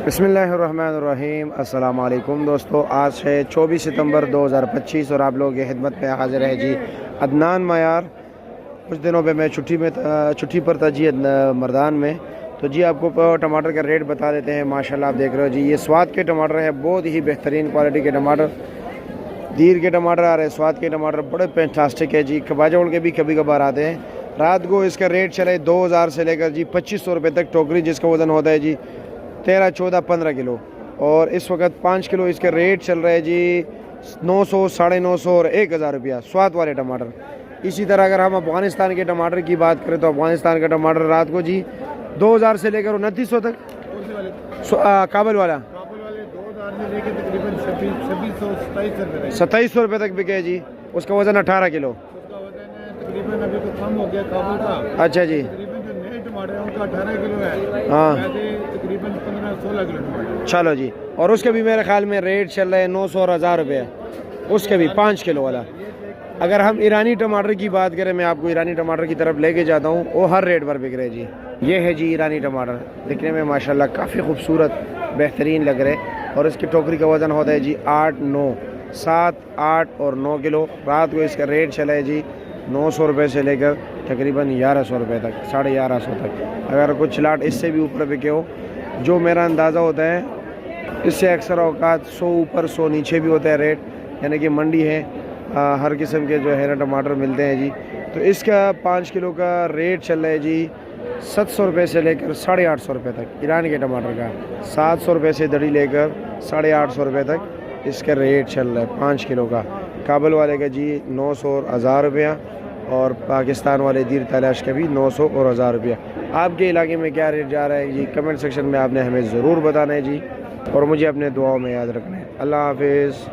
بسم اللہ الرحمن الرحیم۔ السلام علیکم دوستو، آج ہے 24 ستمبر 2025 اور آپ لوگ کی خدمت میں حاضر ہے جی عدنان معیار۔ کچھ دنوں پہ میں چھٹی پر تھا جی مردان میں، تو جی آپ کو ٹماٹر کا ریٹ بتا دیتے ہیں۔ ماشاءاللہ آپ دیکھ رہے ہو جی، یہ سواد کے ٹماٹر ہے، بہت ہی بہترین کوالٹی کے ٹماٹر، دیر کے ٹماٹر آ رہے ہیں، سواد کے ٹماٹر بڑے فینٹاسٹک ہے جی۔ کباجوڑ کے بھی کبھی کبھار آتے ہیں۔ رات کو اس کا ریٹ چلے 2000 سے لے کر جی 2500 روپے تک ٹوکری، جس کا وزن ہوتا ہے جی 13 14 15 کلو، اور اس وقت 5 کلو اس کا ریٹ چل رہا ہے جی 900 950 اور 1000 روپیہ سواد والے ٹماٹر۔ اسی طرح اگر ہم افغانستان کے ٹماٹر کی بات کریں تو افغانستان کا ٹماٹر رات کو جی 2000 سے لے کر 2900 تک، کابل والا 2700 روپے تک بکے جی، اس کا وزن 18 کلو۔ اچھا جی، ہاں چلو جی، اور اس کے بھی میرے خیال میں ریٹ چل رہا ہے 900 اور 1000 روپے، اس کے بھی 5 کلو والا۔ اگر ہم ایرانی ٹماٹر کی بات کریں، میں آپ کو ایرانی ٹماٹر کی طرف لے کے جاتا ہوں، وہ ہر ریٹ پر بک رہے جی۔ یہ ہے جی ایرانی ٹماٹر، دیکھنے میں ماشاءاللہ کافی خوبصورت بہترین لگ رہے، اور اس کی ٹوکری کا وزن ہوتا ہے جی 8 9 7 8 اور 9 کلو۔ رات کو اس کا ریٹ چلا ہے جی 900 روپے سے لے کر تقریباً 1100 روپے تک، 1150 تک۔ اگر کچھ لاٹ اس سے بھی اوپر بکے ہو، جو میرا اندازہ ہوتا ہے اس سے اکثر اوقات 100 اوپر 100 نیچے بھی ہوتا ہے ریٹ، یعنی کہ منڈی ہے، ہر قسم کے جو ہے نا ٹماٹر ملتے ہیں جی۔ تو اس کا 5 کلو کا ریٹ چل رہا ہے جی 700 روپے سے لے کر 850 روپے تک۔ ایران کے ٹماٹر کا 700 روپے سے دڑی لے کر 850 روپے تک اس کا ریٹ چل رہا ہے 5 کلو کا۔ کابل والے کا جی 900 اور 1000 روپیہ، اور پاکستان والے دیر تلاش کا بھی 900 اور 1000 روپیہ۔ آپ کے علاقے میں کیا ریٹ جا رہا ہے جی، کمنٹ سیکشن میں آپ نے ہمیں ضرور بتانا ہے جی، اور مجھے اپنے دعاؤں میں یاد رکھنا ہے۔ اللہ حافظ۔